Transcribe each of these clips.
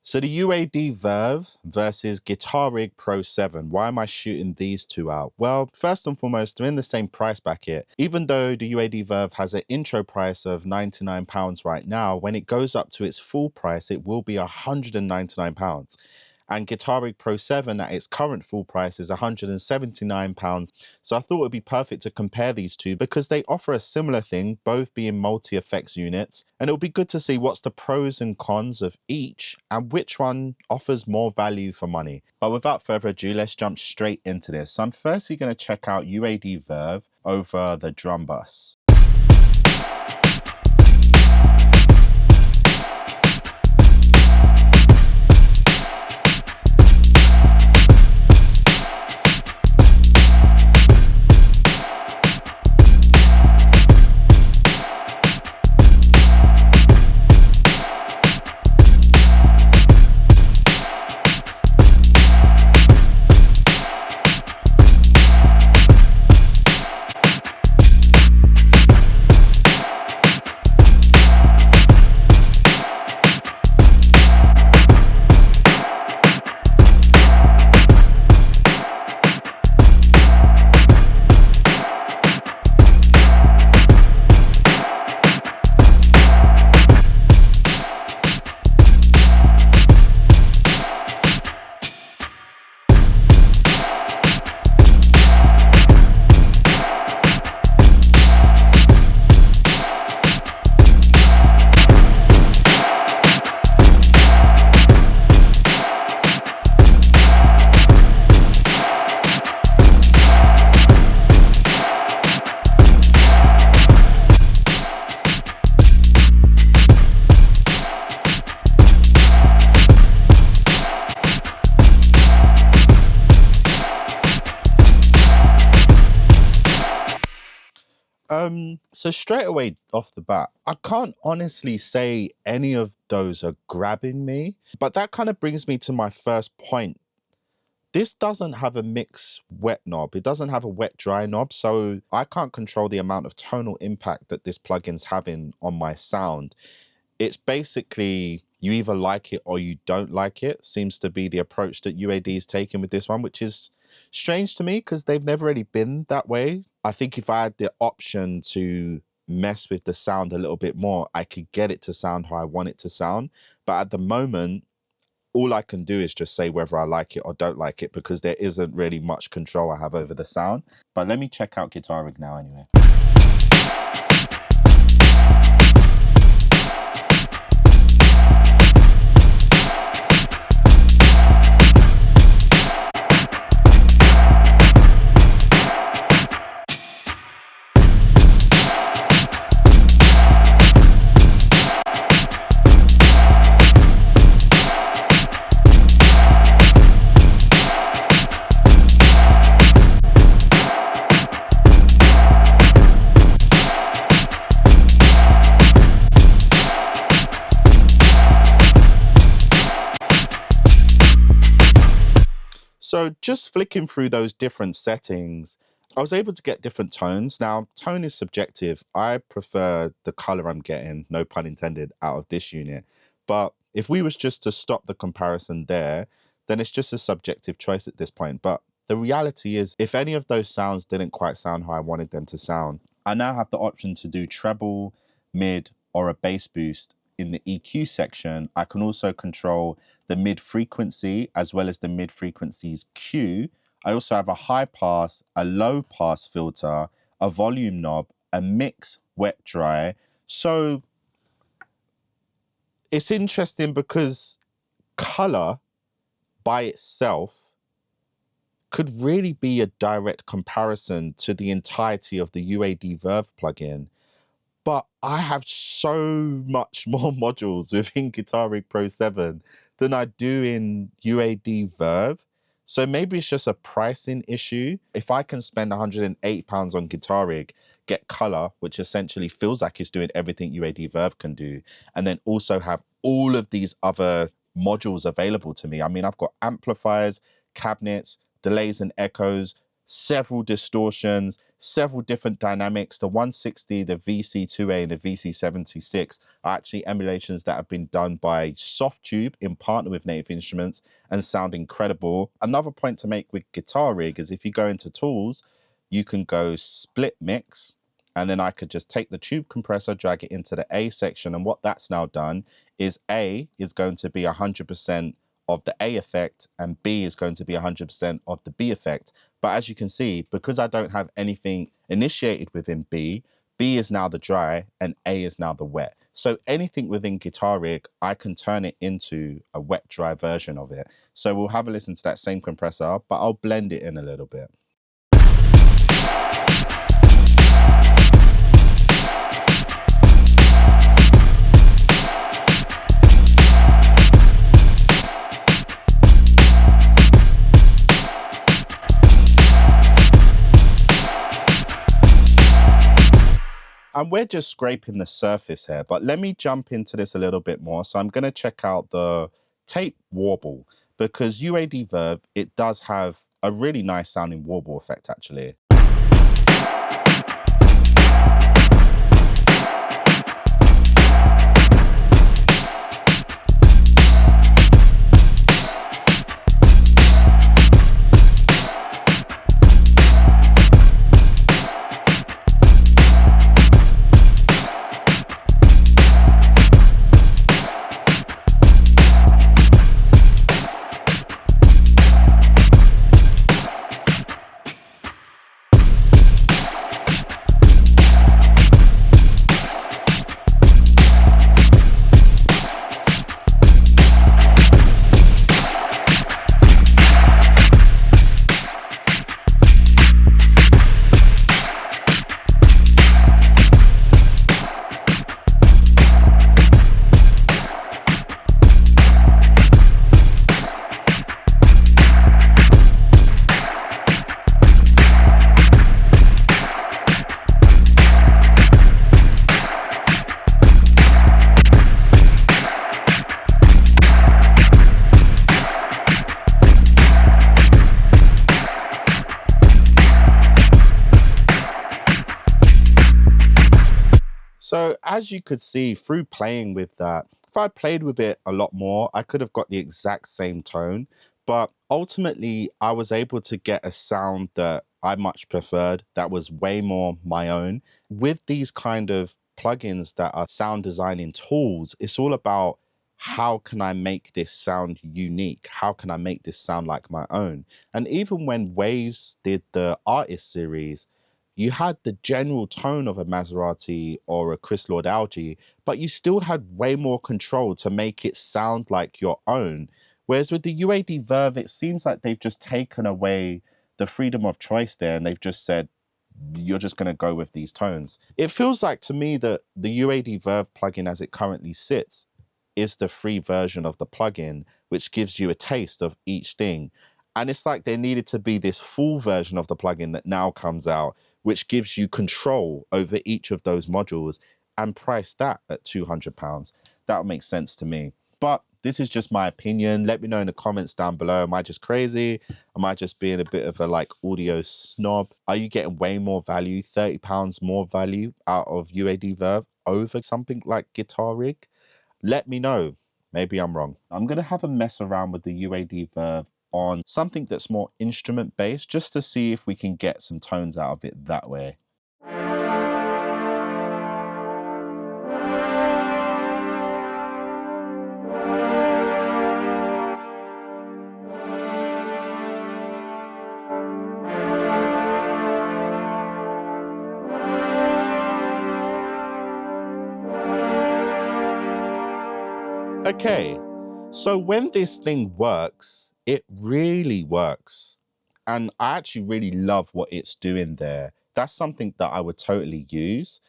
So the UAD Verve versus Guitar Rig Pro 7. Why am I shooting these two out? Well, first and foremost, they're in the same price bracket. Even though the UAD Verve has an intro price of £99 right now, when it goes up to its full price, it will be £199. And Guitar Rig Pro 7 at its current full price is £179. So I thought it would be perfect to compare these two because they offer a similar thing, both being multi-effects units. And it'll be good to see what's the pros and cons of each and which one offers more value for money. But without further ado, let's jump straight into this. So I'm firstly going to check out UAD Verve over the drum bus. So straight away off the bat, I can't honestly say any of those are grabbing me, but that kind of brings me to my first point. This doesn't have a mix wet knob. It doesn't have a wet dry knob, so I can't control the amount of tonal impact that this plugin's having on my sound. It's basically you either like it or you don't like it, seems to be the approach that UAD is taking with this one, which is strange to me because they've never really been that way. I think if I had the option to mess with the sound a little bit more, I could get it to sound how I want it to sound. But at the moment, all I can do is just say whether I like it or don't like it because there isn't really much control I have over the sound. But let me check out Guitar Rig now anyway. So just flicking through those different settings, I was able to get different tones. Now, tone is subjective. I prefer the color I'm getting, no pun intended, out of this unit. But if we was just to stop the comparison there, then it's just a subjective choice at this point. But the reality is, if any of those sounds didn't quite sound how I wanted them to sound, I now have the option to do treble, mid, or a bass boost in the EQ section. I can also control the mid frequency as well as the mid frequency's Q. I also have a high pass, a low pass filter, a volume knob, a mix, wet, dry. So it's interesting because color by itself could really be a direct comparison to the entirety of the UAD Verve plugin. But I have so much more modules within Guitar Rig Pro 7 than I do in UAD Verve. So maybe it's just a pricing issue. If I can spend £108 on Guitar Rig, get color, which essentially feels like it's doing everything UAD Verve can do, and then also have all of these other modules available to me. I mean, I've got amplifiers, cabinets, delays and echoes, several distortions, several different dynamics. The 160, the VC2A, and the VC76 are actually emulations that have been done by Softtube in partner with Native Instruments and sound incredible. Another point to make with Guitar Rig is if you go into tools, you can go split mix, and then I could just take the tube compressor, drag it into the A section. And what that's now done is A is going to be 100% of the A effect and B is going to be 100% of the B effect. But as you can see, because I don't have anything initiated within B, B is now the dry and A is now the wet. So anything within Guitar Rig, I can turn it into a wet dry version of it. So we'll have a listen to that same compressor, but I'll blend it in a little bit. And we're just scraping the surface here, but let me jump into this a little bit more. So I'm going to check out the tape warble, because UAD Verve, it does have a really nice sounding warble effect actually. So as you could see through playing with that, if I played with it a lot more, I could have got the exact same tone. But ultimately, I was able to get a sound that I much preferred, that was way more my own. With these kind of plugins that are sound designing tools, it's all about how can I make this sound unique? How can I make this sound like my own? And even when Waves did the artist series, you had the general tone of a Maserati or a Chris Lord Algae, but you still had way more control to make it sound like your own. Whereas with the UAD Verve, it seems like they've just taken away the freedom of choice there and they've just said, you're just going to go with these tones. It feels like to me that the UAD Verve plugin as it currently sits is the free version of the plugin, which gives you a taste of each thing. And it's like there needed to be this full version of the plugin that now comes out, which gives you control over each of those modules and price that at £200. That makes sense to me. But this is just my opinion. Let me know in the comments down below. Am I just crazy? Am I just being a bit of a like audio snob? Are you getting way more value, £30 more value out of UAD Verve over something like Guitar Rig? Let me know. Maybe I'm wrong. I'm going to have a mess around with the UAD Verve on something that's more instrument based, just to see if we can get some tones out of it that way. Okay, so when this thing works, it really works. And I actually really love what it's doing there. That's something that I would totally use.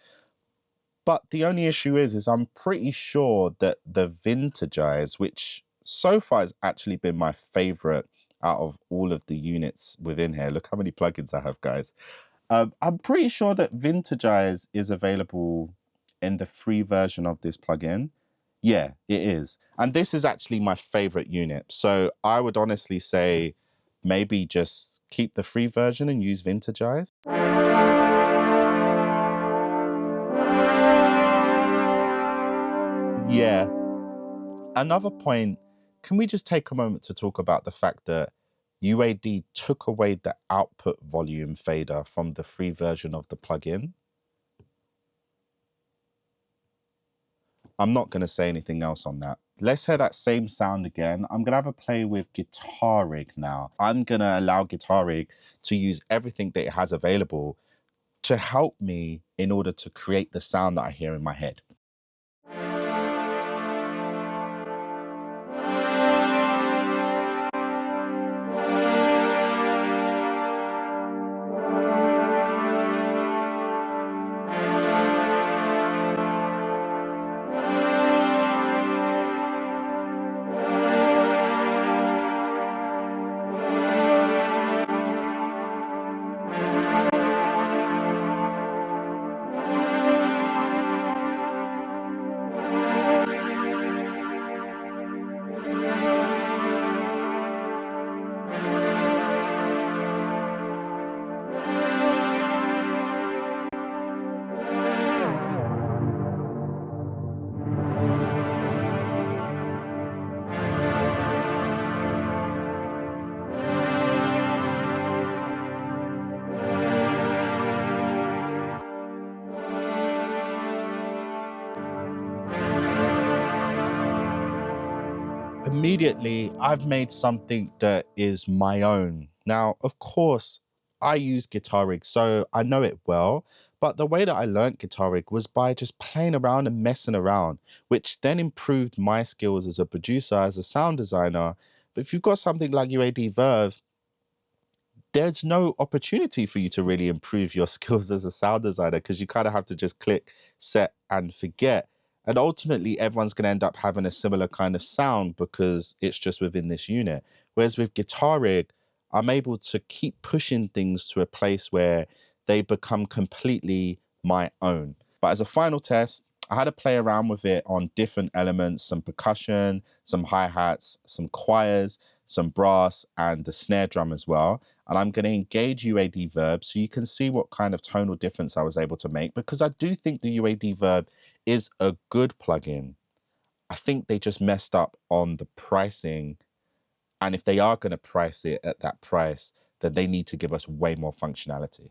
But the only issue is I'm pretty sure that the Vintagize, which so far has actually been my favorite out of all of the units within here. Look how many plugins I have, guys. I'm pretty sure that Vintagize is available in the free version of this plugin. Yeah, it is. And this is actually my favorite unit. So I would honestly say maybe just keep the free version and use Vintagize. Yeah. Another point, can we just take a moment to talk about the fact that UAD took away the output volume fader from the free version of the plugin? I'm not going to say anything else on that. Let's hear that same sound again. I'm going to have a play with Guitar Rig now. I'm going to allow Guitar Rig to use everything that it has available to help me in order to create the sound that I hear in my head. Immediately, I've made something that is my own. Now, of course, I use Guitar Rig, so I know it well. But the way that I learned Guitar Rig was by just playing around and messing around, which then improved my skills as a producer, as a sound designer. But if you've got something like UAD Verve, there's no opportunity for you to really improve your skills as a sound designer because you kind of have to just click, set, and forget. And ultimately, everyone's going to end up having a similar kind of sound because it's just within this unit. Whereas with Guitar Rig, I'm able to keep pushing things to a place where they become completely my own. But as a final test, I had to play around with it on different elements, some percussion, some hi-hats, some choirs, some brass, and the snare drum as well. And I'm going to engage UAD Verve so you can see what kind of tonal difference I was able to make, because I do think the UAD Verve is a good plugin. I think they just messed up on the pricing. And if they are going to price it at that price, then they need to give us way more functionality.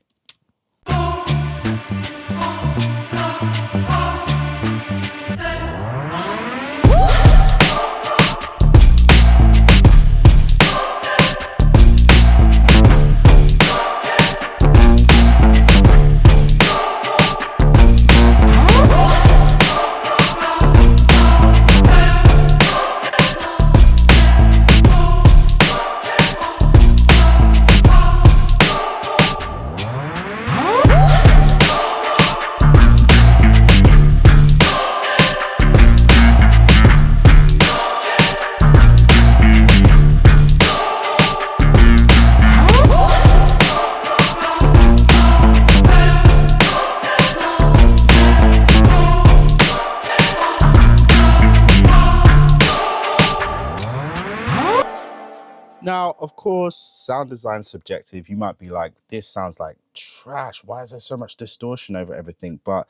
Now, of course, sound design subjective. You might be like, this sounds like trash. Why is there so much distortion over everything? But at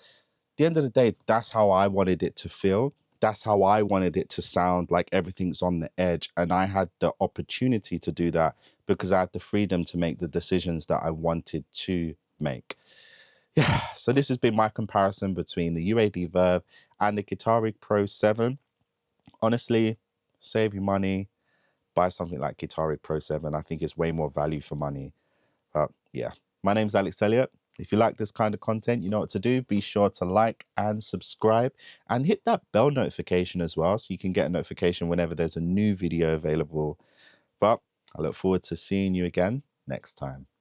the end of the day, that's how I wanted it to feel. That's how I wanted it to sound, like everything's on the edge. And I had the opportunity to do that because I had the freedom to make the decisions that I wanted to make. Yeah, so this has been my comparison between the UAD Verve and the Guitar Rig Pro 7. Honestly, save your money, buy something like Guitar Rig Pro 7. I think it's way more value for money. But yeah, my name's Alex Elliott. If you like this kind of content, you know what to do. Be sure to like and subscribe and hit that bell notification as well so you can get a notification whenever there's a new video available. But I look forward to seeing you again next time.